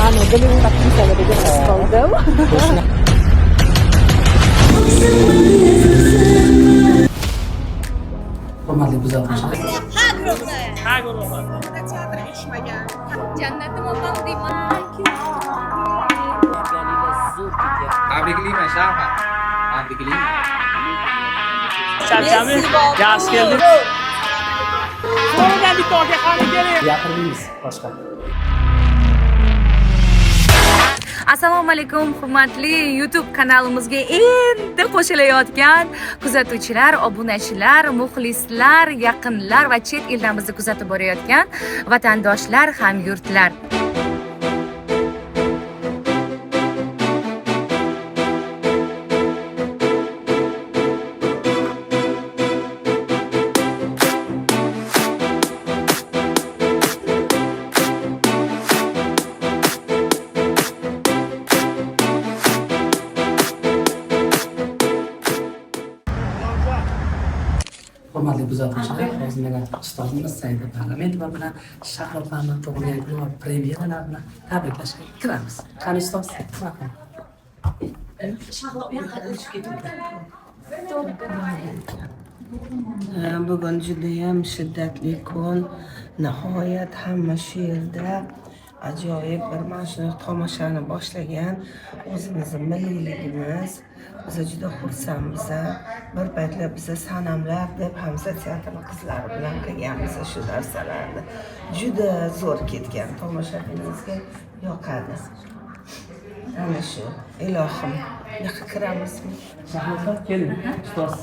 anu beli tak bisa lebih stoldev. Hurmatli kuzatuvchilar. Ha guruhi. Jannatim opam deyman. Tabriklayman Shahar. Tabriklayman. Charchami? Yaxshi keldik. So'radan bitta okaxoni keling. Gapirmaymiz boshqa. Assalomu alaykum hurmatli YouTube kanalimizga endi qo'shilayotgan kuzatuvchilar, obunachilar, muxlislar, yaqinlar va chet eldan bizni kuzatib borayotgan vatandoshlar, hamyurtlar. Hurmatli kuzatuvchilar, hozir meni ustozimiz Saida Parlamentova bilan Shahrofani tug'ilgan kuni va premyeralar bilan tabriklashga kiramiz. Qani ustoz? Bugun judayam shiddatli kun. Nihoyat hamma shu yerda ajoyib bir mana shuni tomoshani boshlagan. O'zimizni milliyligimiz biza juda xursandmiz. Bir paytlar biza sanamlar deb Hamza teatri qizlari bilan qilganmiz shu narsalarni. Juda zo'r ketgan, tomoshabinimizga yoqadi. Ana shu ilohim, yoqqa kiramizmi? Shahlofa keling, ustoz.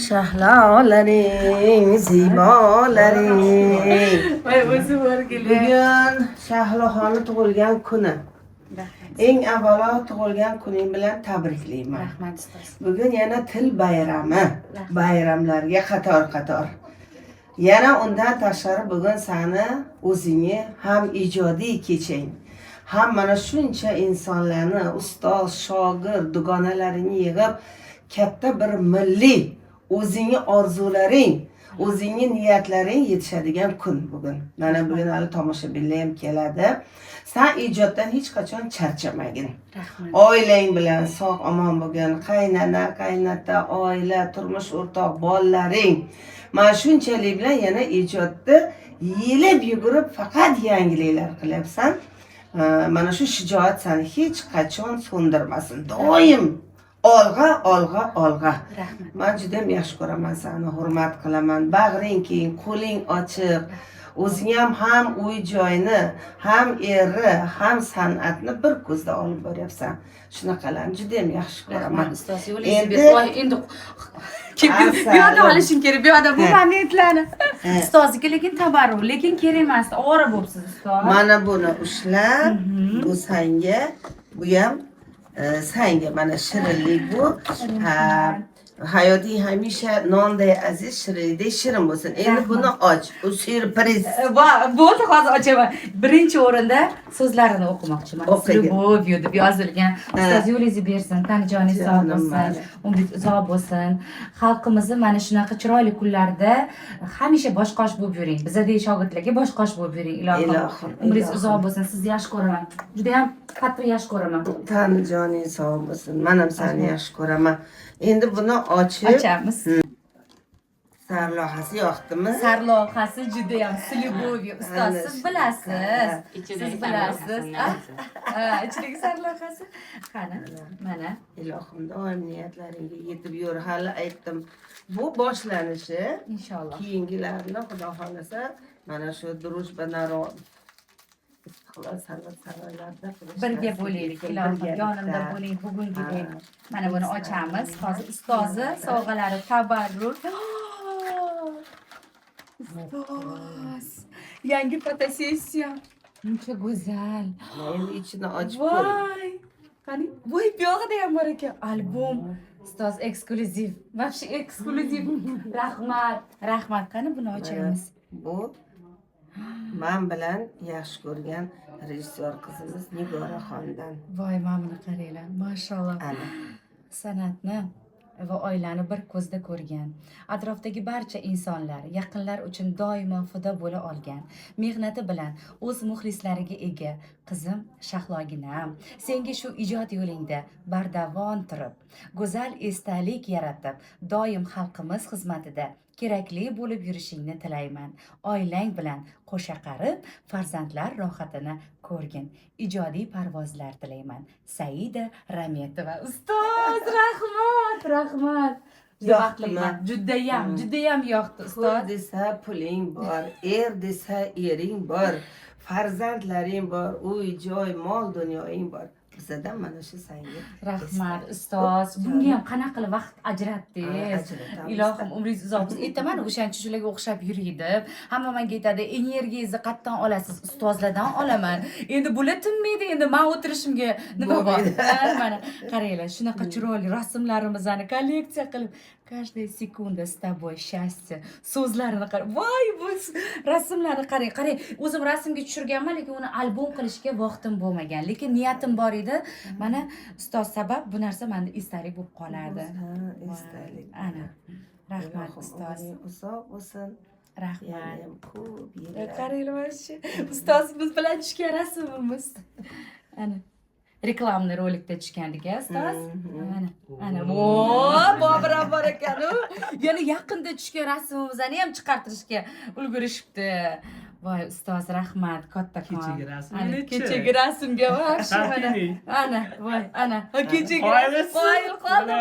Shahlolaring, zibolaring. Voy o'zi bor Bugun Shahlohani tug'ilgan kuni. Eng avvalo tug'ilgan kuning bilan tabriklayman. Rahmat ustoz. Bugun yana til bayrami. Bayramlarga qator-qator. Yana undan tashqari bugun seni o'zingni ham ijodiy keching. Ham mana shuncha insonlarni, ustoz, shogird, dugonalarini yig'ib katta bir milliy o'zingni orzularing, o'zingni niyatlaring yetishadigan kun bugun. Mana bugun hali tomoshabinlar ham keladi. Sen ijoddan hech qachon charchamagin. Rahmat. Oilang bilan sog' omon bo'lgin. Qaynana, qaynota, oila, turmush o'rtoq, bolalaring. Mana shunchalik bilan yana ijodda yelib yugurib faqat yangiliklar qilyapsan. Mana shu shijoat seni hech qachon so'ndirmasin. Doim olg'a, olg'a, olg'a. Rahmat. Men juda yaxshi ko'raman seni, hurmat qilaman. Bag'ring keng, qo'ling ochiq. O'zing ham uy joyni, ham erni, ham san'atni bir ko'zda olib boryapsan. Shunaqalarni juda ham yaxshi ko'raman. Rahmat ustoz. Yo'lingizni berib, endi bu yoqda olishim kerak. Bu yoqda bu momentlarni. Ustozniki lekin tabarruk, lekin kerak emas. Ovora bo'libsiz ustoz. Mana buni ushlab, bu senga, bu ham senga mana shirinlik bu. Hayoting hamisha nonday aziz, shirinlikday shirin bo'lsin. Endi buni och, u syurpriz. Bo'ldi, hozir ochaman. Birinchi o'rinda so'zlarini o'qimoqchiman. O'qigin. Любовью deb yozilgan. Ustoz yo'lingizni bersin, tanijoningiz sog' bo'lsin, umringiz uzoq bo'lsin. Xalqimizni mana shunaqa chiroyli kunlarda hamisha boshqosh bo'lib yuring. Bizadek shogirdlarga boshqosh bo'lib yuring, ilohim. Umringiz uzoq bo'lsin. Sizni yaxshi ko'raman. Juda ham qattiq yaxshi ko'raman. Tanijoning sog' bo'lsin. Men ham seni yaxshi ko'raman. Endi buni Ochamiz. Sarlohasi yoqdimi? Sarlohasi juda ham с любовью. Ustoz, siz bilasiz. Siz bilasiz. Ichidagi sarlohasi. Qani, mana. Ilohim doim niyatlaringga yetib yur. Hali aytdim. Bu boshlanishi Inshaalloh. keyingilarni Xudo xolasa mana shu Drujba naro istiqlol sarvarlarda Birga bo'laylik, ilohim, yonimda bo'ling bugungidek. Mana buni ochamiz. Hozir ustozi sovg'alari tabarruk. Ustoz, yangi fotosessiya. Uncha go'zal. Endi ichini ochib ko'r. Voy! Qani, voy, bu yoqda ham bor ekan. Albom. Ustoz eksklyuziv. Вообще eksklyuziv. Rahmat. Rahmat. Qani buni ochamiz. Bu men bilan yaxshi ko'rgan rejissyor qizimiz Nigoraxondan. Voy, mana buni qaranglar. Mashalloh. Ana. San'atni va oilani bir ko'zda ko'rgan. Atrofdagi barcha insonlar, yaqinlar uchun doimo fido bo'la olgan. Mehnati bilan o'z muxlislariga ega qizim Shahloginam, senga shu ijod yo'lingda bardavom turib, go'zal esdalik yaratib, doim xalqimiz xizmatida kerakli bo'lib yurishingni tilayman. Oilang bilan qo'sha qarib, farzandlar rohatini ko'rgin. Ijodiy parvozlar tilayman. Saida Rametova. Ustoz, rahmat. Yoqdiman. Judayam yoqdi Pul ustoz. desa puling bor, desa ering bor, farzandlaring bor, uy joy mol dunyoying bor. Bizadan mana shu sanga Rahmat ustoz. Bunga ham qanaqa qilib vaqt ajratdingiz? ajratamiz. Ilohim umringiz uzoq bo'lsin. Aytaman o'shancha shularga o'xshab yuriydi. Hamma menga aytadi, energiyangizni qayerdan olasiz? Ustozlardan olaman. Endi bo'latinmaydi, endi men o'tirishimga nima bor? Mana qaranglar, shunaqa chiroyli rasmlarimizni kolleksiya qilib, каждая секунда с тобой счастье. So'zlarini qarang. Voy, bu rasmlarni qarang. O'zim rasmga tushirganman, lekin uni albom qilishga vaqtim bo'lmagan. Lekin niyatim bor edi. Mana ustoz sabab bu narsa menda esdalik bo'lib qoladi. Esdalik. Ana. Rahmat ustoz. Uzoq bo'lsin. Rahmat. Yanayam ko'p yillar. Qaranglar mana shu ustozimiz bilan tushgan rasmimiz. Ana. Reklamni rolikda tushgandik, ustoz. Ana. Bobram bor ekan-u. Yana yaqinda tushgan rasmimizni ham chiqartirishga ulgurishibdi. Voy ustoz, rahmat, kattakon. Kechagi rasm. Kechagi rasmga mana. Ana, voy, ana. Kechagi qoyil qoldim.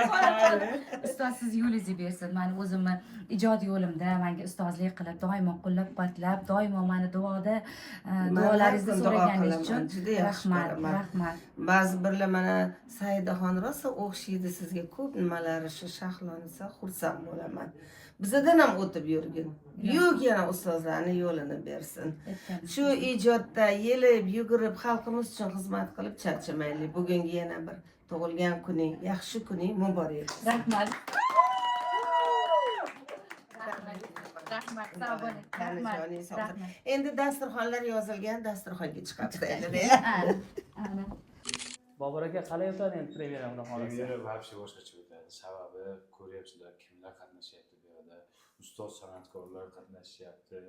Ustoz, siz yo'lingizni bersin. Men o'zimni ijod yo'limda menga ustozlik qilib, doimo qo'llab-quvvatlab, doimo meni duoda duolaringizni so'raganingiz uchun rahmat. Ba'zi birlar mana Saidaxon rosa o'xshaydi sizga, ko'p nimalari shu Shahlosa, xursand bo'laman. Bizadan ham o'tib yurgin. Yo'q, yana ustozlarning yo'lini bersin. Shu ijodda yelib, yugurib, xalqimiz uchun xizmat qilib charchamaylik. Bugungi yana bir tug'ilgan kuning, yaxshi kuning muborak. Rahmat. Sog' bo'ling. Rahmat. Endi dasturxonlar yozilgan, dasturxonga chiqibdi endi. Ana. Bobur aka qalay o'tadi endi premyera xudo xolasa? Premyera вообще boshqacha o'tadi. Sababi ko'ryapsizlar kimlar qatnashyapti bu yerda. Ustoz san'atkorlar qatnashyapti,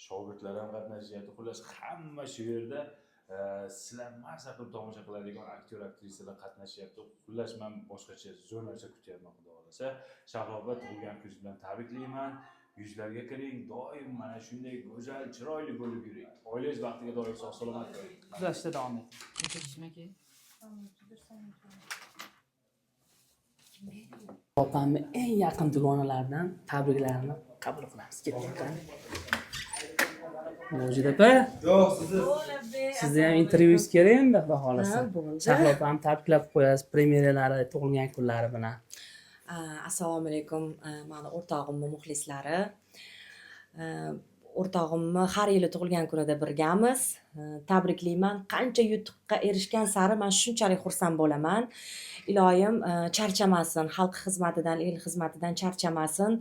shogirdlar ham qatnashyapti. Xullas hamma shu yerda sizlar maza qilib tomosha qiladigan aktyor aktrisalar qatnashyapti. Xullas men boshqacha zo'r narsa kutyapman xudo xolasa. Shahloba tug'ilgan kuniz bilan tabriklayman. Yuzlarga kiring, doim mana shunday go'zal, chiroyli bo'lib yuring. Oilangiz vaqtiga doim sog' salomat bo'ling. Kuzatishda davom eting. Opamni eng yaqin dugonalaridan tabriklarini qabul qilamiz. Keling. Mojid opa. Yo'q, Sizni ham intervyungiz kerakmi, xudo xolasa? Shahlo opamni tabriklab qo'yasiz premyeralari, tug'ilgan kunlari bilan. Assalomu alaykum, mani o'rtog'imni muxlislari. O'rtog'imni har yili tug'ilgan kunida birgamiz. Tabriklayman. Qancha yutuqqa erishgan sari men shunchalik xursand bo'laman. Iloyim charchamasin, xalq xizmatidan, el xizmatidan charchamasin,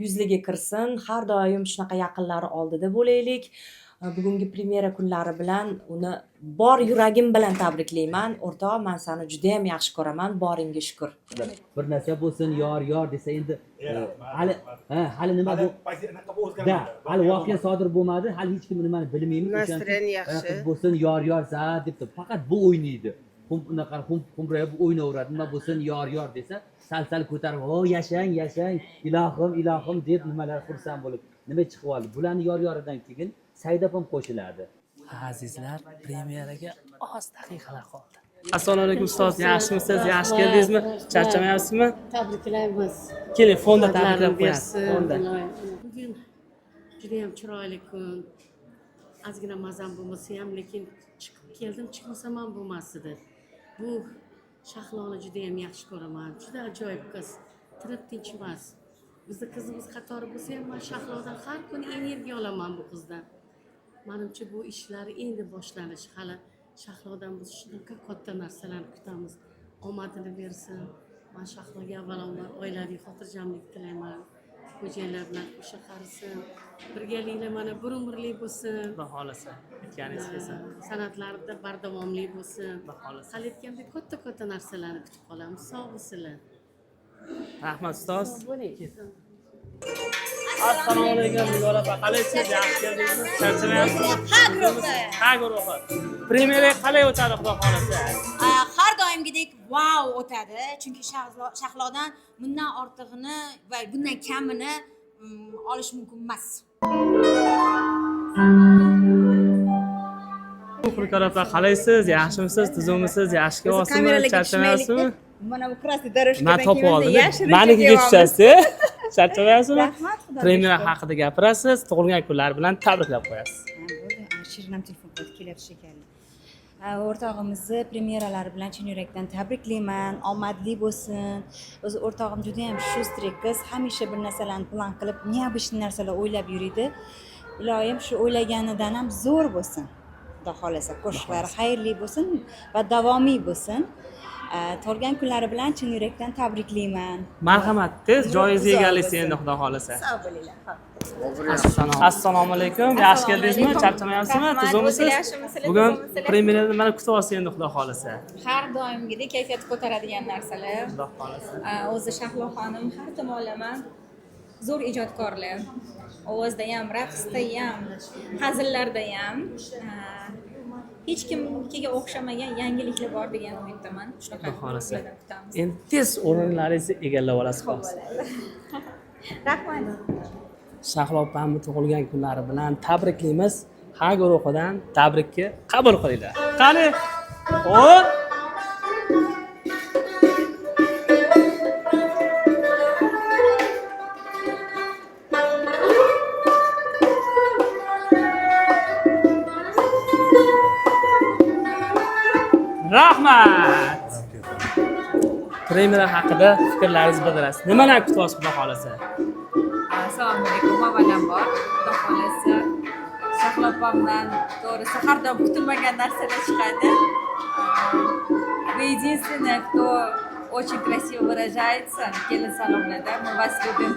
yuzliga kirsin, har doim shunaqa yaqinlari oldida bo'laylik. Bugungi premyera kunlari bilan uni bor yuragim bilan tabriklayman. O'rtoq, men seni juda ham yaxshi ko'raman, boringga shukr. Bir narsa bo'lsin, yor desa endi hali nima bu? Da, hali voqea sodir bo'lmadi, hali hech kim nimani bilmaymiz. Настроение yaxshi. Bo'lsin, yor za debdi. Faqat bu o'ynaydi. Unaqa xumrayib o'ynaveradi. Nima bo'lsin, yor desa, sal ko'tarib, "O, yashang, ilohim" deb nimalar xursand bo'lib, nima chiqib oldi. Bularni yoridan keyin Saidap ham qo'shiladi. Azizlar, premyeraga oz daqiqalar qoldi. Assalomu alaykum ustoz, yaxshimisiz? Yaxshi keldingizmi? Charchamayapsizmi? Tabriklaymiz. Keling, fonda tabriklab qo'yasiz. Fonda. Bugun juda ham chiroyli kun. Ozgina mazam bo'lmasa ham, lekin chiqib keldim, chiqmasam ham bo'lmas edi. Bu Shahloni juda ham yaxshi ko'raman. Juda ajoyib qiz. Tinib tinch emas. Bizning qizimiz qatori bo'lsa ham, men Shahlodan har kuni energiya olaman bu qizdan. Menimcha bu ishlari endi boshlanish. Hali Shahlodan biz shunaqa katta narsalarni kutamiz. Omadini bersin. Men Shahloga avvalambor oilaviy xotirjamlik tilayman. Xo'jayinlar bilan qo'sha qarisin. Birgaliklar mana bir umrlik bo'lsin. Xudo xolasa, aytganingiz kelsa. San'atlarida bardavomlik bo'lsin. Xudo xolasa. Hali aytgandek katta narsalarni kutib qolamiz. Sog' bo'lsinlar. Rahmat ustoz. Bo'ling. Assalomu alaykum Nigora opa. Qalaysiz? Yaxshi keldingizmi? Charchamayapsizmi? Ha guruhi. Premyera qalay o'tadi xudo xolasa? Har doimgidek wow o'tadi. Chunki Shahlodan bundan ortig'ini va bundan kamini olish mumkin emas. Nigora opa qalaysiz? Yaxshimisiz? Tuzukmisiz? Yaxshi kelyapsizmi? Charchamayapsizmi? Mana bu krasniy doroshka Men topib oldim. Manikiga tushasiz. Charchamayapsizmi? Rahmat, xudo Premyera haqida gapirasiz, tug'ilgan kunlar bilan tabriklab qo'yasiz. Shirinam telefon qilib kelyapti shekilli. O'rtog'imizni premyeralari bilan chin yurakdan tabriklayman. Omadli bo'lsin. O'zi o'rtog'im juda ham shustrik qiz, hamisha bir narsalarni plan qilib, neobычный narsalar o'ylab yuradi. Iloyim shu o'ylaganidan ham zo'r bo'lsin. Xudo xolasa, qo'shiqlari xayrli bo'lsin va davomiy bo'lsin. Tug'ilgan kunlari bilan chin yurakdan tabriklayman. Marhamat, tez joyiz egallaysiz endi xudo xolasa. Sog' bo'linglar. Assalomu alaykum. Yaxshi keldingizmi? Charchamayapsizmi? Tuzukmisiz? Bugun premyerani mana kutib olasiz endi xudo xolasa. Har doimgidek kayfiyat ko'taradigan narsalar. Xudo xolasa. O'zi Shahlo xonim har tomonlama zo'r ijodkorlar. Ovozda ham, raqsda ham, hazillarda ham hech kimga o'xshamagan yangiliklar bor degan umiddaman. Shunaqa Xohlasa. kutamiz. Endi tez o'rinlaringizni egallab olasiz xolos. Rahmat. Shahlo opamni tug'ilgan kunlari bilan tabriklaymiz. Ha guruhidan tabrikni qabul qilinglar. Qani? Xo'p. Rahmat. Premyera haqida fikrlaringizni bildirasiz. Nimalar kutyapsiz xudo xolasa? Assalomu alaykum. Avvalambor, xudo xolasa Shahlo opamdan to'g'risi har doim kutilmagan narsalar chiqadi. Вы единственная, кто очень красиво выражается. Kelin salomlarda. Мы вас любим.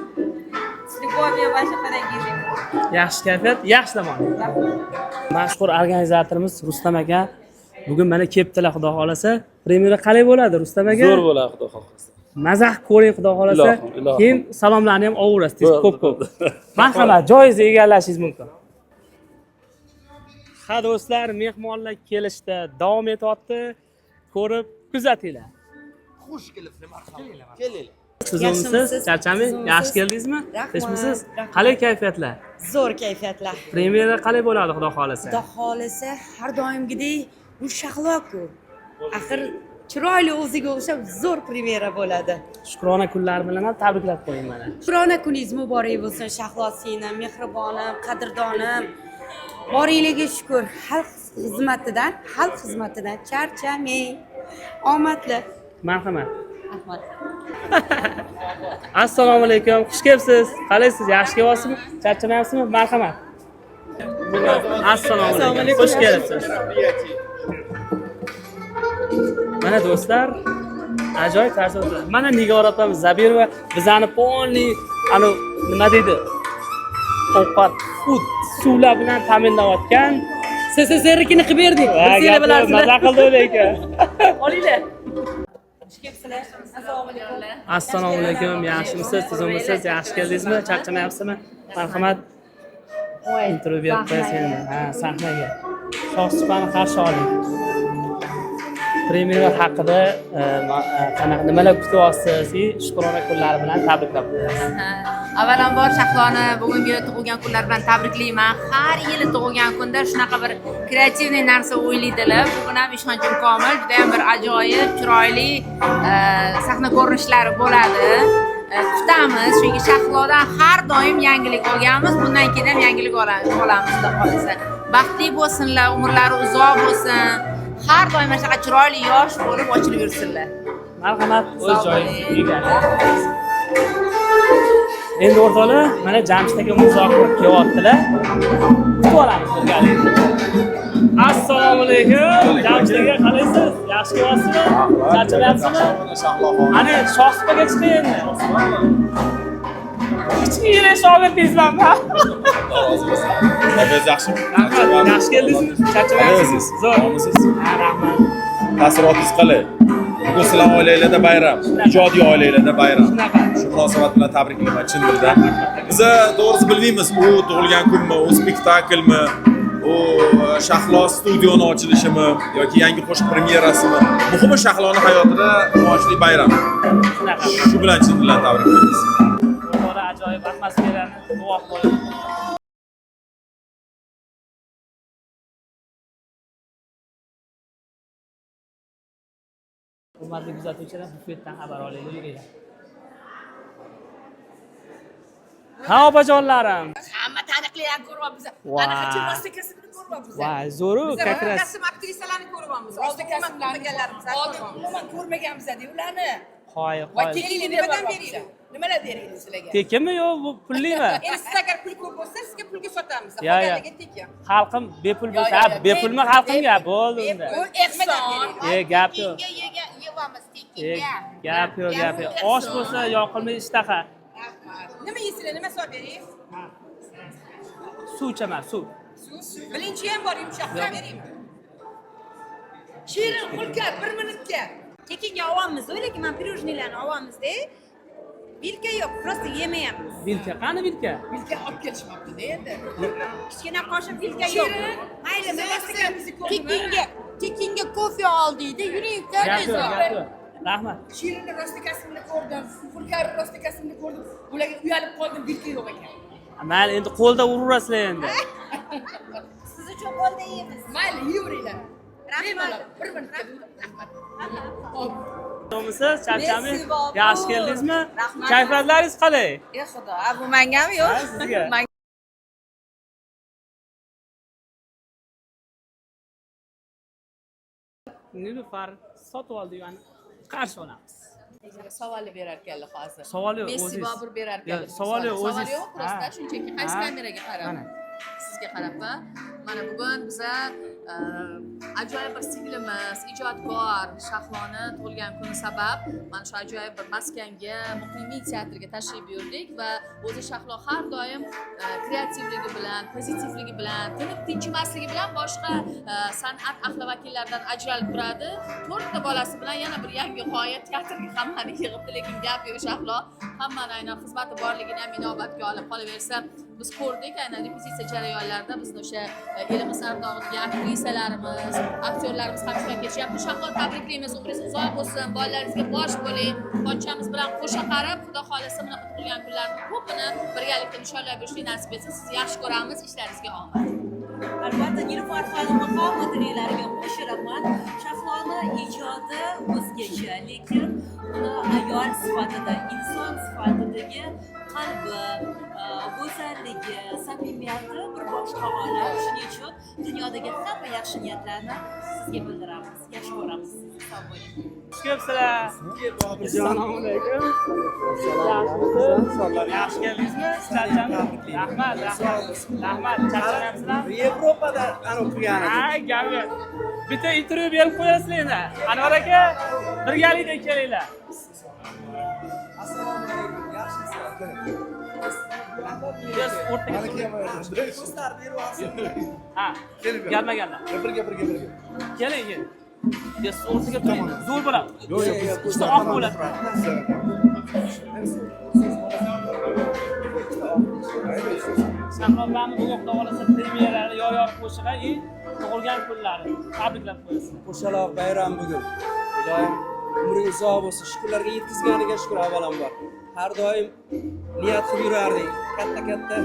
С любовью, ваша Panagizim. Yaxshi kayfiyat, yaxshi dam oling. Mashhur organizatorimiz Rustam aka bugun mana kelibdilar xudo xolasa. Premyera qalay bo'ladi Rustam aka? Zo'r bo'ladi xudo xolasa. Mazax ko'ring xudo xolasa. Ilohim. Keyin salomlarni ham olaverasiz ko'p-ko'p. Marhamat, joyiz egallashingiz mumkin. Ha do'stlar, mehmonlar kelishda davom etyapti. Ko'rib, kuzatinglar. Xush kelibsizlar, marhamat. Kelinglar. Tuzukmisiz? Charchaming? Yaxshi keldingizmi? Tinchmisiz? Qalay kayfiyatlar? Zo'r kayfiyatlar. Premyera qalay bo'ladi xudo xolasa? Xudo xolasa har doimgidek bu Shahlo-ku. Axir chiroyli o'ziga o'xshab zo'r premyera bo'ladi. Shukrona kunlar bilan ham tabriklab qo'ying mana. Shukrona kuningiz muborak bo'lsin Shahlo singlim, mehribonim, qadrdonim. Boringlarga shukr. Xalq xizmatidan charchamang. Omadli. Marhamat. Assalomu alaykum. Xush kelibsiz. Qalaysiz? Yaxshi kelyapsizmi? Charchamayapsizmi? Marhamat. Assalomu alaykum. Xush kelibsiz. Mana do'stlar, ajoyib tarzda o'tadi. Mana Nigora opamiz Zabirova bizani polni nima deydi? Ovqat, suvlar bilan ta'minlayotgan SSSRnikini qilib berdik. Sizlar bilasizlar. Maza qildi lekin. Olinglar. Assalomu alaykum. Yaxshimisiz? Tuzukmisiz? Yaxshi keldingizmi? Charchamayapsizmi? Marhamat. Intervyu berib qo'yasiz endi. Ha, sahnaga. Shohsupani qarshi oling. Premyera haqida qanaqa nimalar kutyapsiz? Shukrona kunlari bilan tabriklab qo'yasiz. Avvalambor Shahloni bugungi tug'ilgan kunlar bilan tabriklayman. Har yili tug'ilgan kunda shunaqa bir kreativniy narsa o'ylaydilar. Bugun ham ishonchim komil, juda ham bir ajoyib, chiroyli sahna ko'rinishlari bo'ladi. Kutamiz, chunki Shahlodan har doim yangilik olganmiz, bundan keyin ham yangilik olamiz, xudo xolasa. Baxtli bo'lsinlar, umrlari uzoq bo'lsin. Har doim shunaqa chiroyli yosh bo'lib ochilib yursinlar. Marhamat, o'z joyingizga egallang. Endi o'rtoqlar, mana Jamshid aka muzokarga kelyaptilar. Kutib olamiz birgalikda. Assalomu alaykum. Jamshid aka qalaysiz? Yaxshi kelyapsizmi? Charchamayapsizmi? Ana Shohsupaga chiqing endi. Kichkina shogirdingizman. Nafas yaxshimi? Yaxshi keldingizmi? Charchamayapsizmi? Zo'r. Rahmat. Rahmat. Taassurotingiz qalay? Balki sizlar oilalarda bayram, ijodiy oilalarda bayram. Shu munosabat bilan tabriklayman chin dildan. Biz to'g'risi bilmaymiz, u tug'ilgan kunmi, u spektaklmi, u Shahlo studioni ochilishimi yoki yangi qo'shiq premyerasimi. Muhimi Shahloni hayotida quvonchli bayram. Shu bilan chin dildan tabriklaymiz. To'g'ri ajoyib atmosferani guvoh bo'lib. Hurmatli kuzatuvchilar, bufetdan xabar olaylik, yuringlar. Ha, opajonlarim. Hamma taniqlilarni ko'ryapmiz. Voy. Ana qachon kasbini ko'ryapmiz. Voy, zo'ru, Biz kakras. kasb aktrisalarni ko'ryapmiz. Oldin ko'rmaganlarimiz. Oldin umuman ko'rmaganmiz-da ularni. Qo'y, Va qo'y. keling nimadan beringlar? Nimalar beringlar sizlarga? Tekinmi yo, bu pullimi? Endi siz agar pul ko'p bo'lsa, sizga pulga sotamiz. Ya, ya. Qolganiga tekin. Xalqim bepul bo'lsa, ha, bepulmi xalqimga bo'ldi unda. Bepul ehson. Gap yo'q. Yeyamiz tekinga. Gap yo'q, gap yo'q. Osh bo'lsa yoqilmay ishtaha. Nima yeysizlar? Nima solib bering? Suv ichaman, suv. Birinchi ham bor, yumshoqqa beraymi? Shirin Hulkar 1 minutga. Tekinga olamiz, lekin men pirojnilarni olamizda. Vilka yo'q, просто yemayapmiz. Vilka, qani vilka? Vilka olib kelishmabdi-da endi. Kichkina qoshiq vilka yo'q. Mayli, tekinga kofe oldingda, yuring Gap yo'q, gap yo'q. Rahmat. Shirinni rostikasini ko'rdim, Hulkar rostikasini ko'rdim. Ularga uyalib qoldim, vilka yo'q ekan. Mayli, endi qo'lda uraverasizlar endi. Siz uchun qo'lda yeymiz. Mayli, yeyveringlar. Rahmat. 1 minut. Rahmat. Nomisiz, charchami? Yaxshi keldingizmi? Kayfiyatlaringiz qalay? Ey xudo, bu mangami yo'q? Ha, sizga. Nilufar sotib oldik, yani qarshi olamiz. Savolni berar ekanlar hozir. Savol yo'q, Messi o'zingiz. Bobur berar ekanlar. Savol yo'q, Savol o'zingiz. yo'q, просто shunchaki qaysi Ha. kameraga qarab? Sizga qarabmi? Mana bugun biza ajoyib bir singlimiz, ijodkor Shahloni tug'ilgan kuni sabab mana shu ajoyib bir maskanga, Muqimiy teatriga tashrif buyurdik va o'zi Shahlo har doim kreativligi bilan, pozitivligi bilan, tinib tinchimasligi bilan boshqa san'at ahli vakillaridan ajralib turadi. 4 ta bolasi bilan yana bir yangi g'oya teatrga hammani yig'ibdi, lekin gap yo'q Shahlo hammani aynan xizmati borligini ham inobatga olib qolaversa, biz ko'rdik aynan repetitsiya jarayonlarida bizni o'sha elimiz ardog'idagi aktrisalarimiz, aktyorlarimiz ham ishtirok etishyapti. Shahlo, tabriklaymiz, umringiz uzoq bo'lsin, bolalaringizga bosh bo'ling, qonchamiz bilan qo'sha qarab, xudo xohlasa bunaqa tug'ilgan kunlarni ko'pini birgalikda nishonlab yurishni nasib etsin. Sizni yaxshi ko'ramiz, ishlaringizga omad. Albatta, Nilufar xonimni xotiralariga qo'shilaman. Shahloni ijodi o'zgacha, lekin uni ayol sifatida, inson sifatidagi qalbi, go'zalligi, samimiyati bir boshqa olam. Shuning uchun dunyodagi hamma yaxshi niyatlarni sizga bildiramiz. Yaxshi ko'ramiz. Sog' bo'ling. Xush kelibsizlar. Assalomu alaykum. Yaxshi keldingizmi? Charchami? Rahmat, rahmat. Rahmat, charchamayapsizlar? Yevropada o'qigan. Ha, gap yo'q. Bitta intervyu berib qo'yasizlar endi. Anvar aka, birgalikda kelinglar. Assalomu alaykum. Yaxshisizlar? Biz o'rtaga ha, gelme. Birga. Keling, keling. Biz o'rtaga turing. Zo'r bo'ladi. Yo'q. İşte oq bo'ladi. Shahrobanni bugun xudo xolasa premyerasi yo'q qo'shig'i, tug'ilgan kunlari tabriklab qo'yasizlar. Qo'shaloq bayram bugun. Iloyim umringiz uzoq bo'lsin. Shukrlarga yetkazganiga shukr avvalambor. Har doim niyat qilib yurardik. Katta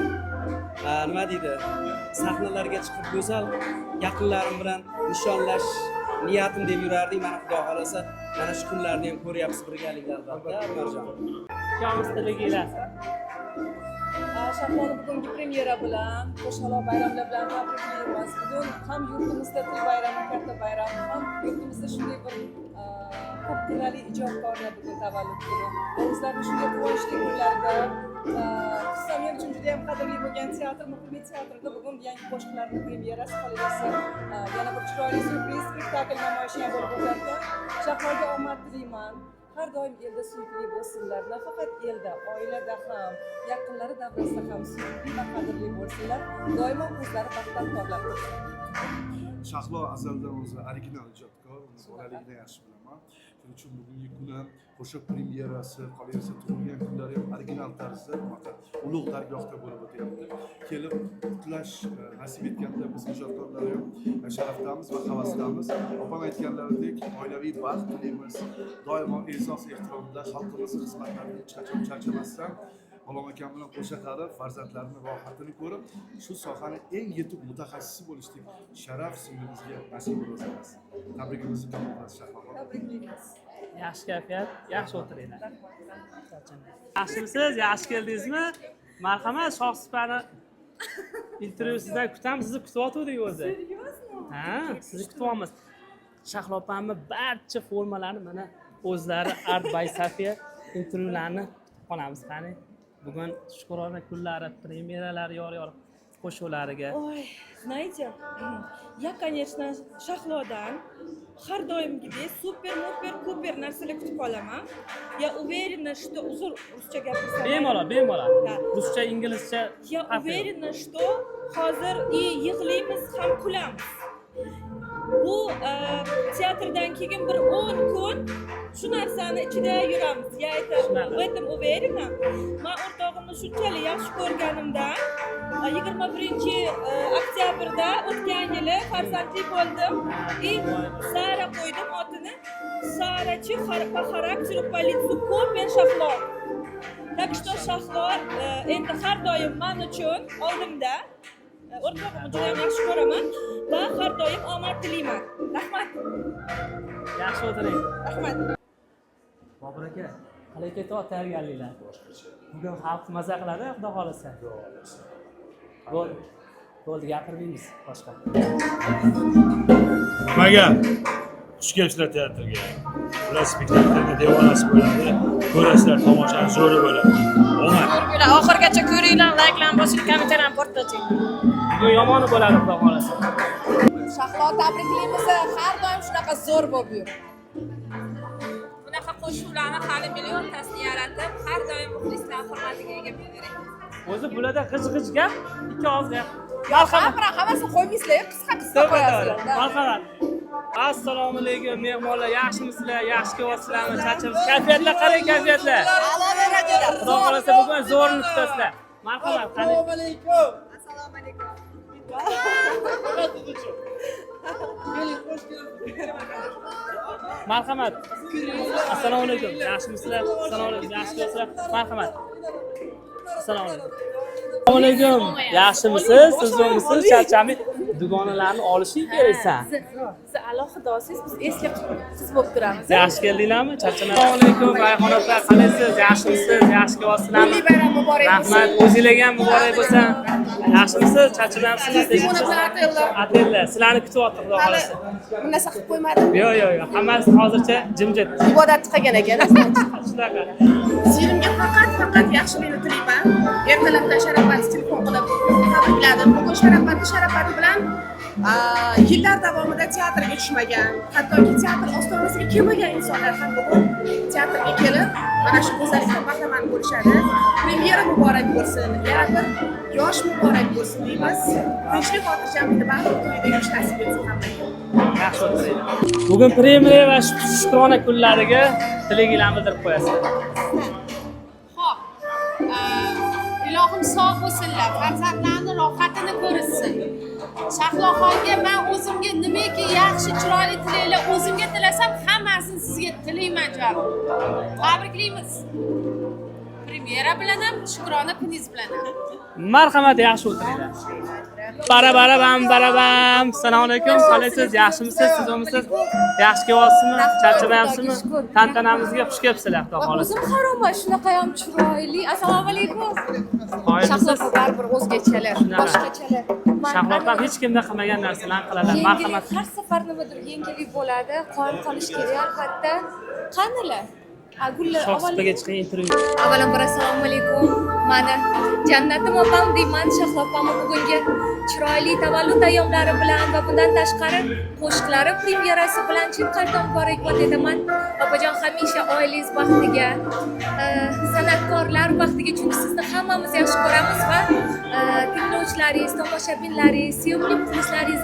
nima deydi? Sahnalarga chiqib go'zal yaqinlarim bilan nishonlash niyatim deb yurardik. Mana xudo xolasa mana shu kunlarni ham ko'ryapsiz birgalikda albatta. Marjon. Ikkomiz tilaginglar. Shahloni bugungi premyera bilan qo'shaloq bayramlar bilan tabriklaymiz. Bugun ham yurtimizda til bayrami, katta bayram, ham yurtimizda shunday bir ko'p tilali ijodkorlar bugun tavallud kuni. O'zlarini shunday quvonchli kunlarda xususan men uchun juda ham qadrli bo'lgan teatr, Muqimiy teatrida bugun yangi qo'shiqlarning premyerasi qolaversa, yana bir chiroyli syurpriz spektakl namoyishi ham bo'lib o'tadi. Shahloga omad tilayman. Har doim elda suyukli bo'lsinlar. Nafaqat elda, oilada ham, yaqinlari davrasida ham suyukli va qadrli bo'lsinlar. Doimo ko'zlari baxtdan porlab tursin. Shahlo azaldan o'zi original ijodkor, uni bolaligidan yaxshi bilaman. Shuning uchun bugungi kuni qo'shiq premyerasi, qolaversa tug'ilgan kunlari ham original tarzda bunaqa ulug' dargohda bo'lib o'tyapti. Kelib qutlash nasib etganda biz ijodkorlar ham sharafdamiz va havasdamiz. Opam aytganlaridek, oilaviy baxt tilaymiz. Doimo e'zoz ehtiromda xalqimizning xizmatlarini hech qachon charchamasdan Olom akam bilan qo'sha qilib, farzandlarini rohatini ko'rib, shu sohani eng yetuk mutaxassisi bo'lishlik sharaf singlimizga nasib bo'lsin. Tabrikimizni qabul qilamiz Shahlo. Tabriklaymiz. Yaxshi kayfiyat, yaxshi o'tiringlar. Yaxshimisiz? Yaxshi keldingizmi? Marhamat, Shohsupani intervyusidan kutamiz. Sizni kutyotgandik o'zi. Ha, sizni kutyapmiz. Shahlo opamni barcha formalarni mana o'zlari Art by Safiya intervyularni qolamiz qani. Bugun Shukrona kunlari, premyeralar yor-yor qo'shuvlariga. Ой, знаете, я, конечно, Shahlodan har doimgidek super narsalar kutib qolaman. Я уверена, что uzr ruscha gapirsam. Bemalol. Ruscha, inglizcha. Я уверена, что hozir yig'laymiz ham kulamiz. Bu teatrdan keyin bir 10 kun shu narsani ichida yuramiz. Я в этом уверена. Men o'rtog'imni shunchalik yaxshi ko'rganimdan 21-oktyabrda o'tgan yili farzandli bo'ldim. И Sara qo'ydim otini. Sarachi по характеру по лицу ko'p Shahlo. Так что Shahlo endi har doim men uchun oldimda. O'rtog'imni juda ham yaxshi ko'raman va har doim omad tilayman. Rahmat. Yaxshi o'tiring. Rahmat. Bobur aka, qalay ketyapti tayyorgarliklar? Bugun xalq maza qiladi, xudo xolasa. Bo'ldi, gapirmaymiz boshqa. Nimaga? Xush kelibsizlar teatrga. Ular spektaklni devonasi bo'ladi. Ko'rasizlar, tomoshani zo'ri bo'ladi. Omad. Oxirgacha ko'ringlar, layklarni bosing, kommentarlarni portlating. Bugun yomoni bo'ladi, xudo xolasa. Shahlo tabriklaymiz. Har doim shunaqa zo'r bo'lib yur. Bunaqa qo'shuvlarni hali milliontasini yaratib, har doim muxlislar hurmatiga ega bo'lavering. O'zi bularda g'ij-g'ij gap, ikki og'iz gap. Hammasini qo'ymaysizlar, qisqa qo'yasizlar. Marhamat. Assalomu alaykum mehmonlar, yaxshimisizlar? Yaxshi kelyapsizlarmi? Charchamiz. Kayfiyatlar qarang, kayfiyatlar. A'lo darajada. Xudo xolasa bugun zo'rni kutasizlar. Marhamat, qani. Assalomu alaykum. Marhamat. Assalomu alaykum. Yaxshimisizlar? Assalomu alaykum. Yaxshi kelyapsizlar? Marhamat. Assalomu alaykum. Assalomu alaykum. Yaxshimisiz? Siz zo'rmisiz? Charchamay dugonalarni olishing keraksan. Siz alohidasiz, biz eski qiz bo'lib turamiz. Yaxshi keldinglarmi? Charchamay. Assalomu alaykum. Rayhon opa, qalaysiz? Yaxshimisiz? Yaxshi kelyapsizlarmi? Milliy bayram muborak bo'lsin. Rahmat. O'zingizga ham muborak bo'lsin. Yaxshimisiz? Charchamayapsizmi? Atella, sizlarni kutyapti, xudo xolasa. Bu narsa qilib qo'ymadim. Yo'q. Hammasi hozircha jimjit. Ibodat qilgan ekan. Shunaqa. Filmga faqat yaxshilikni tilayman. Ertalabdan Sharafat telefon qilib tabrikladim. Bugun Sharafati bilan yillar davomida teatrga tushmagan, hattoki teatr ostonasiga kelmagan insonlar ham bugun teatrga kelib, mana shu go'zallikdan bahramand bo'lishadi. Premyera muborak bo'lsin. Yana bir yosh muborak bo'lsin deymiz. Tinchlik xotirjamlikda bag'ri to'yida yurish nasib etsin hammaga. Yaxshi o'tiring. Bugun premyera va Shukrona kunlariga tilinglarni bildirib qo'yasizlar. Xo'p. Ilohim sog' bo'lsinlar, farzandlarni rohatini ko'rsin. Shahloxonga men o'zimga nimaki yaxshi, chiroyli tilaylar, o'zimga tilasam hammasini sizga tilayman javob. Tabriklaymiz. Premyera bilan ham, Shukrona kuningiz bilan ham. Marhamat, yaxshi o'tiringlar. Barabam. Assalomu alaykum. Qalaysiz? Yaxshimisiz? Siz o'misiz? Yaxshi kelyapsizmi? Charchamayapsizmi? Tantanamizga xush kelibsizlar, xudo xolasa. O'zim haroman, shunaqa ham chiroyli. Assalomu alaykum. Shahlo baribir o'zgachalar, boshqachalar. Shahloqdan hech kimda qilmagan narsalarni qiladilar. Marhamat. Har safar nimadir yangilik bo'ladi, qoyim qolish kerak albatta. Qanilar? Gullar Shohsupaga chiqing intervyu. Avvalambor assalomu alaykum. Mana Jannatim opam deyman, Shahlo opamni bugungi chiroyli tavallud ayyomlari bilan va bundan tashqari qo'shiqlari premyerasi bilan chin qalbdan muborakbod etaman. Opajon hamisha oilangiz baxtiga, san'atkorlar baxtiga, chunki sizni hammamiz yaxshi ko'ramiz va tinglovchilaringiz, tomoshabinlaringiz, sevimli muxlislaringiz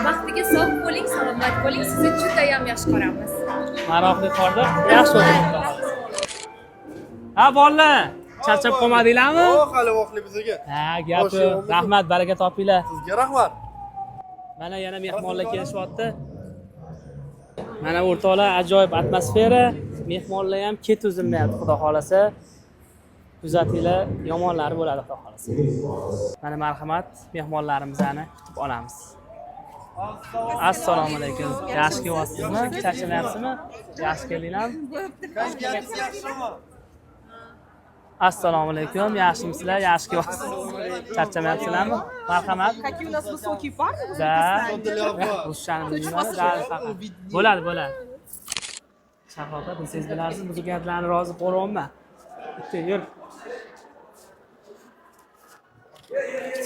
baxtiga sog' bo'ling, salomat bo'ling. Sizni judayam yaxshi ko'ramiz. Maroqli qoldi. Yaxshi bo'ldi. Ha, bolalar. Charchab qolmadinglarmi? Hali vaqtli bizga. Ha, gapi. Rahmat, baraka topinglar. Sizga rahmat. Mana yana mehmonlar kelishyapti. Mana o'rtoqlar, ajoyib atmosfera. Mehmonlar ham ket uzilmayapti, xudo xolasa. Kuzatinglar, yomonlari bo'ladi, xudo xolasa. Mana marhamat, mehmonlarimizni kutib olamiz. Assalomu alaykum. Yaxshi kelyapsizmi? Charchamayapsizmi? Yaxshi keldinglarmi? Assalomu alaykum. Yaxshimisizlar? Yaxshi kelyapsiz? Charchamayapsizlarmi? Marhamat. Какие у нас высокие парни? Да. Ruschani bilmayman. Bo'ladi, bo'ladi. Shahoba, bilsangiz bilarsiz, bu gaplarni rozi bo'lyapman. Bitta yur.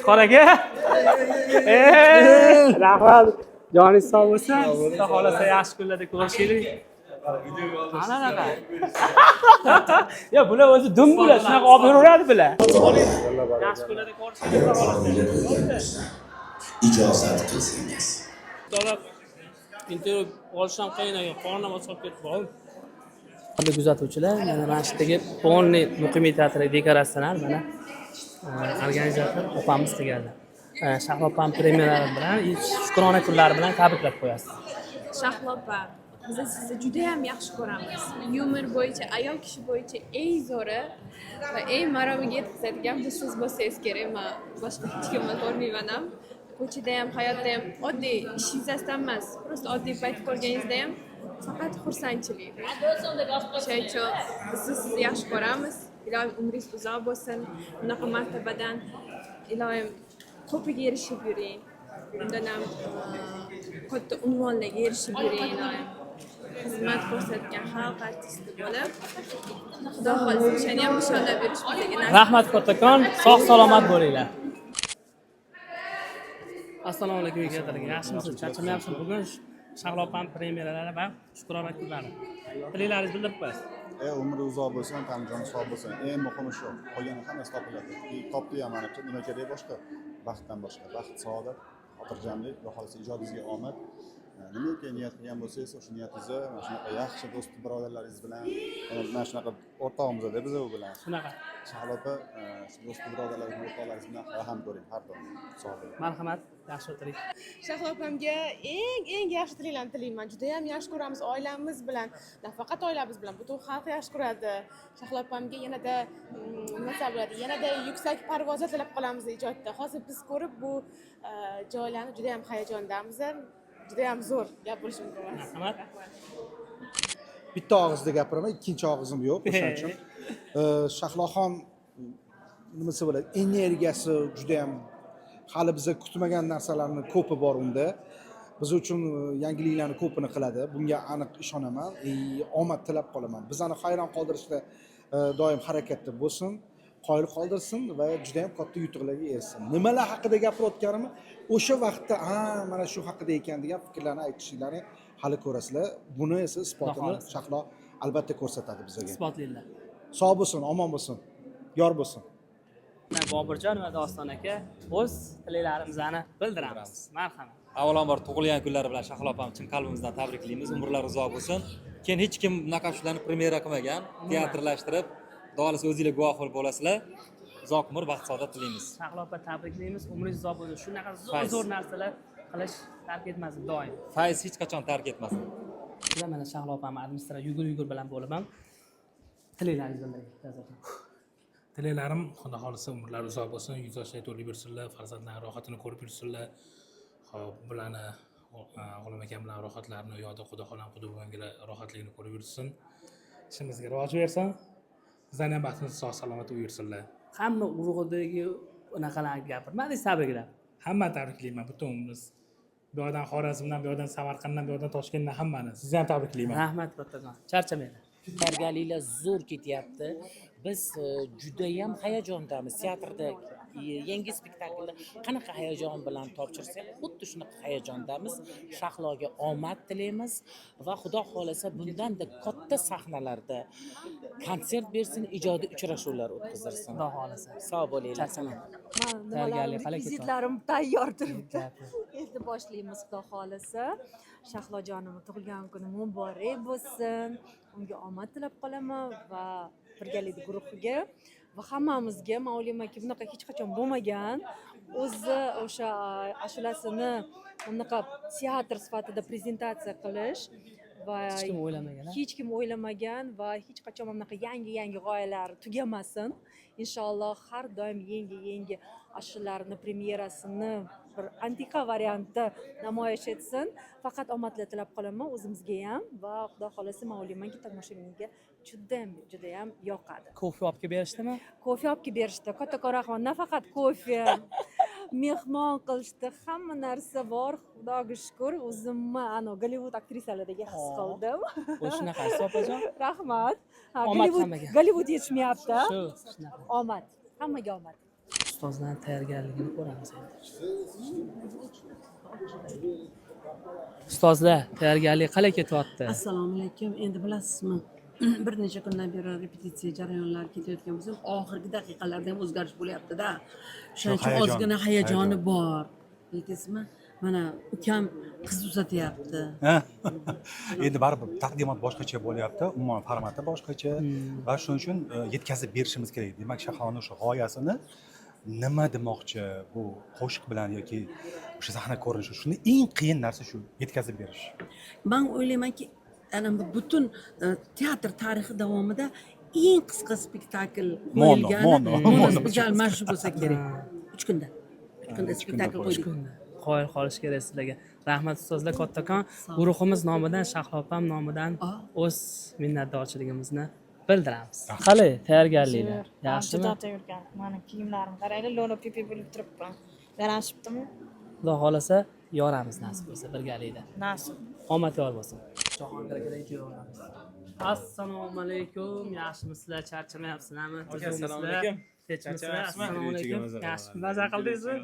Qor aka. Rahmat. Joningiz sog' bo'lsin. Xudo xolasa yaxshi kunlarda ko'rishaylik. Ana. Ya bular o'zi dum bular, shunaqa olib yuraveradi bular. Yaxshi kunlarda ko'rishaylik, xudo xolasa. ijozat qilsangiz. Davlat intervyu olishdan qiynalgan, qornim ochib ketib qoldi. Qadrli kuzatuvchilar, mana shu yerdagi polniy muqimiy teatri dekoratsiyalari mana organizator opamiz qilganlar. Shahlo opam premyeralari bilan, shukrona kunlari bilan tabriklab qo'yasiz. Shahlo opa, biz sizni juda ham yaxshi ko'ramiz. Yumor bo'yicha, ayol kishi bo'yicha eng zo'ri va eng maromiga yetkazadigan bu siz bo'lsangiz kerak. Men boshqa hech kimni ko'rmayman ham. Ko'chada ham, hayotda ham oddiy ish yuzasidan emas, просто oddiy payt ko'rganingizda ham faqat xursandchilik. Shuning uchun biz sizni yaxshi ko'ramiz. Ilohim umringiz uzoq bo'lsin. Bunaqa martabadan ilohim ko'piga erishib yuring. Undan ham katta unvonlarga erishib yuring ilohim. Xizmat ko'rsatgan xalq artisti bo'lib, Xudo xohlasa o'shani ham nishonlab berish bizga nasib. Rahmat kattakon, sog' salomat bo'linglar. Assalomu alaykum akalarga. Yaxshimisiz? Charchamayapsizmi? Bugun Shahlo opam premyeralari va shukrona kunlari. Tilaklaringizni bildirib qo'yasiz. Umri uzoq bo'lsin, tanijon sog' bo'lsin. Eng muhimi shu. Qolgani hammasi topiladi. Topdi ham mana nima kerak boshqa? Baxtdan boshqa. Baxt, saodat, xotirjamlik, va xohlasa ijodingizga omad. Nimaki niyat qilgan bo'lsangiz, o'sha niyatingizni mana shunaqa yaxshi do'st birodarlaringiz bilan, mana shunaqa o'rtog'imizda biz u bilan. Shunaqa. Shahlo opa, shu do'st birodarlaringiz, o'rtoqlaringiz bilan raham ko'ring har doim. Sog' bo'ling. Marhamat, yaxshi o'tiring. Shahlo opamga eng yaxshi tilaklarni tilayman. Juda ham yaxshi ko'ramiz oilamiz bilan, nafaqat oilamiz bilan, butun xalq yaxshi ko'radi. Shahlo opamga yanada nima bo'ladi, yanada yuksak parvozlar tilab qolamiz ijodda. Hozir biz ko'rib bu joylarni juda ham hayajondamiz. Juda ham zo'r gap bo'lishi mumkin. Marhamat. Bitta og'izda gapiraman, ikkinchi og'izim yo'q, o'shaning uchun. Shahloxon nimasi bo'ladi? Energiyasi juda ham hali biza kutmagan narsalarni ko'pi bor unda. Biz uchun yangiliklarni ko'pini qiladi. Bunga aniq ishonaman. Omad tilab qolaman. Bizani hayron qoldirishda doim harakatda bo'lsin, qoyil qoldirsin va juda ham katta yutuqlarga erishsin. Nimalar haqida gapirayotganimni o'sha vaqtda, mana shu haqida ekan degan fikrlarni aytishlarini hali ko'rasizlar. Buni esa isbotini Shahlo albatta ko'rsatadi bizga. Isbotlaylar. Sog' bo'lsin, omon bo'lsin, yor bo'lsin. Bobirjon va Doston aka o'z tilaklarimizni bildiramiz. Marhamat. Avvalambor tug'ilgan kunlari bilan Shahlo opam chin qalbimizdan tabriklaymiz. Umrlari uzoq bo'lsin. Keyin hech kim bunaqa shularni premyera qilmagan, teatrlashtirib, Xudolis o'zingizlar guvoh bo'lib olasizlar. Uzoq umr, baxt, saodat tilaymiz. Shahlo opa tabriklaymiz. Umringiz uzoq bo'lsin. Shunaqa zo'r narsalar qilish tark etmasin doim. Fayz hech qachon tark etmasin. Sizlar mana Shahlo opamni administrator yugur bilan bo'lib ham tilaklaringizni bildiring. Tilaklarim Xudo xolisa umrlari uzoq bo'lsin, yuz yoshga to'lib yursinlar, farzandlar rohatini ko'rib yursinlar. Xo'p, bularni G'ulom akam bilan rohatlarini u yoqda Xudo xolam Xudo bo'lganlar rohatligini ko'rib yursin. Ishimizga rivoj bersin. Bizlarni ham baxtimiz sog' salomat yursinlar. Hamma urug'idagi unaqalarni gapirmadingiz, tabriklar. Hamma tabriklayman, butun umringiz. Bu yoqdan Xorazmdan, bu yoqdan Samarqanddan, bu yoqdan Toshkentdan hammani sizni ham tabriklayman. Rahmat kattakon. Charchamanglar. Tayyorgarliklar zo'r ketyapti. Biz juda ham hayajondamiz. Teatrda yangi spektaklni qanaqa hayajon bilan topshirsak, xuddi shunaqa hayajondamiz. Shahloga omad tilaymiz va xudo xolasa bundanda katta sahnalarda konsert bersin, ijodiy uchrashuvlar o'tkazilsin. Xudo xolasa. Sog' bo'linglar. Charchaman. Nimalar rekvizitlarim tayyor turibdi. Endi boshlaymiz xudo xolasa. Shahlojonim tug'ilgan kuni muborak bo'lsin. Unga omad tilab qolaman va birgalikda guruhiga va hammamizga ma'lumki bunaqa hech qachon bo'lmagan. O'zi o'sha ashulasini bunaqa teatr sifatida prezentatsiya qilish va hech kim o'ylamagan va hech qachon bunaqa yangi g'oyalar tugamasin. Inshaalloh har doim yangi ashulalarni premyerasini bir antiqa variantda namoyish etsin. Faqat omadlar tilab qolaman o'zimizga ham va xudo xolasa ma'lumki tomoshabinga judayam yoqadi. Kofe olib kelib berishdimi? Kofe olib kelib berishdi. Kattakon rahmat. Nafaqat kofe, mehmon qilishdi, hamma narsa bor. Xudoga shukr, o'zimni ana Gollivud aktrisalariga his qildim. Shunaqa opajon. Rahmat. Omad hammaga. Gollivud yetishmayapti. Shunaqa. Omad. Hammaga omad. Ustozlarning tayyorgarligini ko'ramiz endi. Ustozlar, tayyorgarlik qalay ketyapti? Assalomu alaykum. Endi bilasizmi, bir necha kundan beri repetitsiya jarayonlari ketayotgan bo'lsa, oxirgi daqiqalarda ham o'zgarish bo'lyapti-da. Shuning uchun ozgina hayajoni bor. Bildingizmi? Mana ukam qiz uzatyapti. Endi baribir taqdimot boshqacha bo'lyapti, umuman formati boshqacha va shuning uchun yetkazib berishimiz kerak. Demak, Shahrona o'sha g'oyasini nima demoqchi bu qo'shiq bilan yoki o'sha sahna ko'rinishi, shuni eng qiyin narsa shu, yetkazib berish. Men o'ylaymanki, ana butun teatr tarixi davomida eng qisqa spektakl qo'yilgani monospektakl mana shu bo'lsa kerak. 3 kunda. 3 kunda spektakl qo'ydik. Qoyil qolish kerak sizlarga. Rahmat ustozlar, kattakon guruhimiz nomidan, Shahlo opam nomidan o'z minnatdorchiligimizni bildiramiz. Qalay, tayyorgarliklar? Yaxshimi? Juda tayyorgar. Mana kiyimlarim qaraylar, lo'no pipi bo'lib turibman. Yarashibdimi? Xudo xolasa yoramiz nasib bo'lsa birgalikda. Nasib. Omad yor bo'lsin. Jahongir akadan yoramiz. Assalomu alaykum. Yaxshimisizlar? Charchamayapsizlarmi? Assalomu alaykum. Kechmisizlar? Assalomu alaykum. Yaxshi. Maza qildingizmi?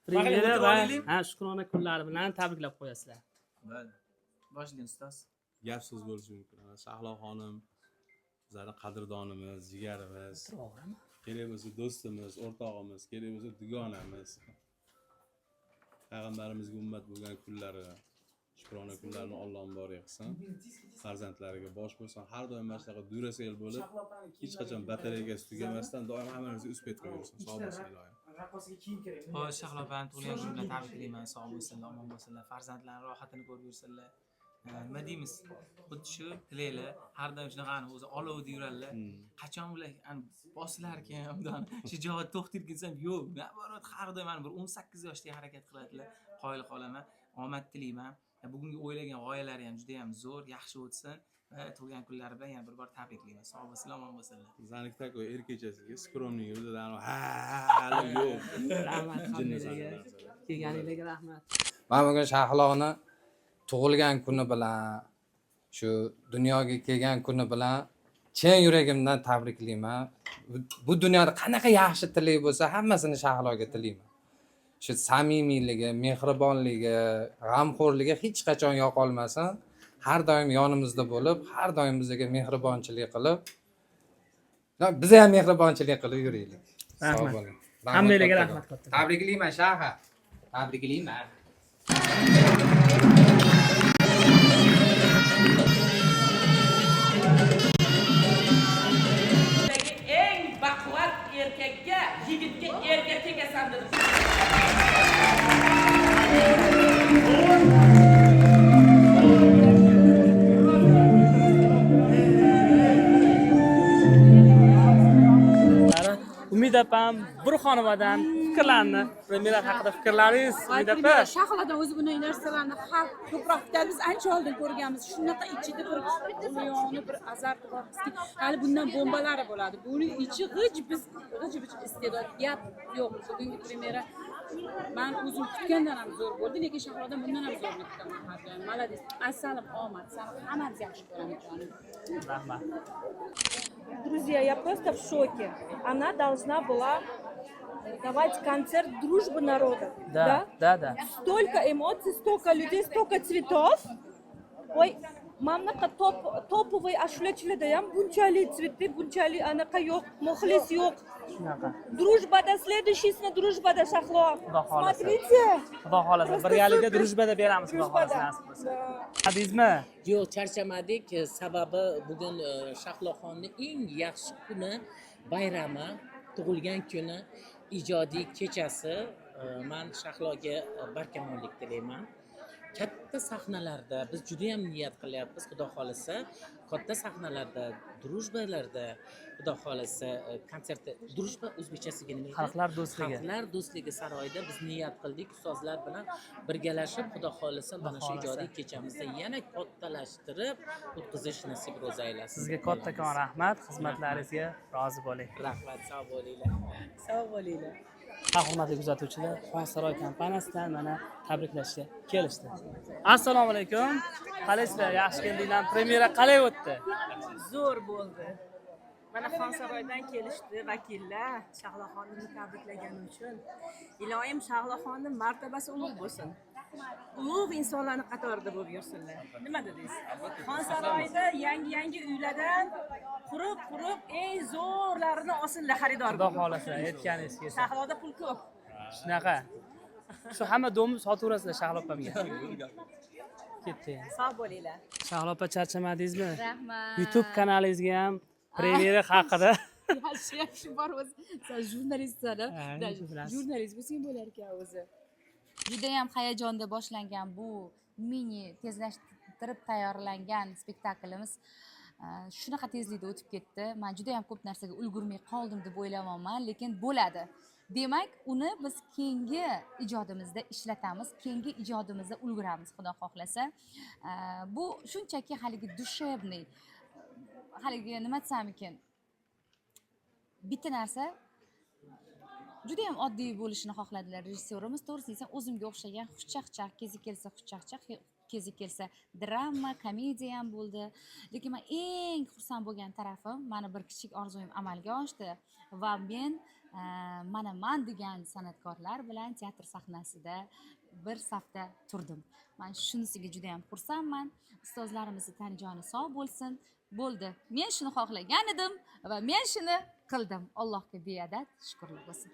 Premyera va Shukrona kunlari bilan tabriklab qo'yasizlar. Boshlang ustoz. Gap so'z bo'lishi mumkin. Shahlo xonim bizlarning qadrdonimiz, jigarimiz. Kerak bo'lsa do'stimiz, o'rtog'imiz, kerak bo'lsa dugonamiz. Payg'ambarimizga ummat bo'lgan kunlari, Shukrona kunlarini Alloh muborak qilsin. Farzandlariga bosh bo'lsin, har doim mana shunaqa durasel bo'lib, hech qachon batareykasi tugamasdan doim hamma narsa o'sib ketaversin. Sog' bo'lsin ilohim. Raqqosiga kiyim kerak. Xo'sh, Shahlo opani tug'ilgan kuni bilan tabriklayman. Sog' bo'lsinlar, omon bo'lsinlar, farzandlarning rohatini ko'rib yursinlar. Nima deymiz? Xuddi shu tilaylar, har doim shunaqani o'zi olovda yuradilar. Qachon bular bosilar ekan, undan shijoat to'xtirib ketsam, yo'q, naborot har doim bir 18 yoshda harakat qiladilar. Qoyil qolaman, omad tilayman. Bugungi o'ylagan g'oyalari ham juda ham zo'r, yaxshi o'tsin. Tug'ilgan kunlari bilan yana bir bor tabriklayman. Sog' bo'lsinlar, omon bo'lsinlar. Bizaniki tako erkechasiga skromning o'zidan hali yo'q. Rahmat hammaga. Kelganingizga rahmat. Men bugun Shahloni tug'ilgan kuni bilan, shu dunyoga kelgan kuni bilan chin yuragimdan tabriklayman. Bu dunyoda qanaqa yaxshi tilak bo'lsa, hammasini Shahloga tilayman. Shu samimiyligi, mehribonligi, g'amxo'rligi hech qachon yo'qolmasin. Har doim yonimizda bo'lib, har doim bizga mehribonchilik qilib, biz ham mehribonchilik qilib yuraylik. Rahmat. Hammaga rahmat katta. Tabriklayman Shahar. Tabriklayman. Eng baquvvat erkakka, yigitga erga tegasan dedi. Umid opam Burxonovadan fikrlarni, premyera haqida fikrlaringiz, Umid opa? Shahlodan o'zi bunday narsalarni ko'proq kutadi. Biz ancha oldin ko'rganmiz. Shunaqa ichida bir yoni bir azarti bor. Hali bundan bombalari bo'ladi. Buni ichi g'ij iste'dod, gap yo'q. Bugungi premyera men o'zim kutgandan ham zo'r bo'ldi, lekin Shahlodan bundan ham zo'rni kutaman. Молодец. Assalom, omad. Seni hammamiz yaxshi ko'ramiz jonim. Rahmat. Друзья, я просто в шоке. Она должна была давать концерт дружбы народа. Да. Столько эмоций, столько людей, столько цветов. Ой, mamlaqa topovый ashulachilarda ham bunchalik цветы, bunchalik anaqa yo'q, muxlis yo'q. Shunaqa. Дружбада, следующийсini дружбада Shahlo. Xudo xolasa. Смотрите. Xudo xolasa. Birgalikda družbada beramiz, Xudo xolasa nasib bo'lsa. Adizmi? Yo'q, charchamadik. Sababi bugun Shahloxonni eng yaxshi kuni, bayrami, tug'ilgan kuni, ijodiy kechasi. Men Shahloga barkamollik tilayman. Katta sahnalarda biz juda ham niyat qilyapmiz, Xudo xolasa. Katta sahnalarda, družbalarda, Xudo xolasa, konsertda, družba o'zbekchasiga nima edi? Xalqlar do'stligi. Xalqlar do'stligi saroyida biz niyat qildik, ustozlar bilan birgalashib, Xudo xolasa, mana shu ijodiy kechamizni yana kattalashtirib o'tkazish nasib ro'za aylasin. Sizga kattakon rahmat, xizmatlaringizga rozi bo'ling. Rahmat, sog' bo'linglar. Sog' bo'linglar. Hurmatli kuzatuvchilar, Xonsaroy kompaniyasidan mana tabriklashga kelishdi. Assalomu alaykum. Qalaysizlar? Yaxshi keldinglar. Premyera qalay o'tdi? Zo'r bo'ldi. Mana Xonsaroydan kelishdi vakillar Shahloxonni tabriklagani uchun. Iloyim Shahloxonning martabasi ulug' bo'lsin. Ulug' insonlarning qatorida bo'lib yursinlar. Nima dedingiz? Xonsaroyda yangi uylardan qurib eng zo'rlarini olsinlar xaridor. Xudo xolasa, aytganingiz kelsin. Shahloda pul ko'p. Shunaqa. Shu hamma domni sotaverasizlar Shahlo opamga. Ketdi. Sog' bo'linglar. Shahlo opa, charchamadingizmi? Rahmat. YouTube kanalingizga ham premyera haqida. Yaxshi bor o'zi. Sen jurnalistsan, jurnalist bo'lsang bo'lar ekan o'zi. Judayam hayajonda boshlangan bu mini tezlashtirib tayyorlangan spektaklimiz shunaqa tezlikda o'tib ketdi. Men juda ham ko'p narsaga ulgurmay qoldim deb o'ylayapman, lekin bo'ladi. Demak, uni biz keyingi ijodimizda ishlatamiz, keyingi ijodimizda ulguramiz, Xudo xohlasa. Bu shunchaki haligi dushevniy, haligi nima desam ekan, bitta narsa juda ham oddiy bo'lishini xohladilar rejissyorimiz. To'g'risi desam, o'zimga o'xshagan xushchaqchaq, kezi kelsa xushchaqchaq, kezi kelsa drama, komediya ham bo'ldi. Lekin men eng xursand bo'lgan tarafim, meni bir kichik orzuyim amalga oshdi va men man degan san'atkorlar bilan teatr sahnasida bir safda turdim. Men shunisiga juda ham xursandman. Ustozlarimizni tani joni sog' bo'lsin. Bo'ldi. Men shuni xohlagan edim va men shuni qildim. Allohga beadad shukrlar bo'lsin.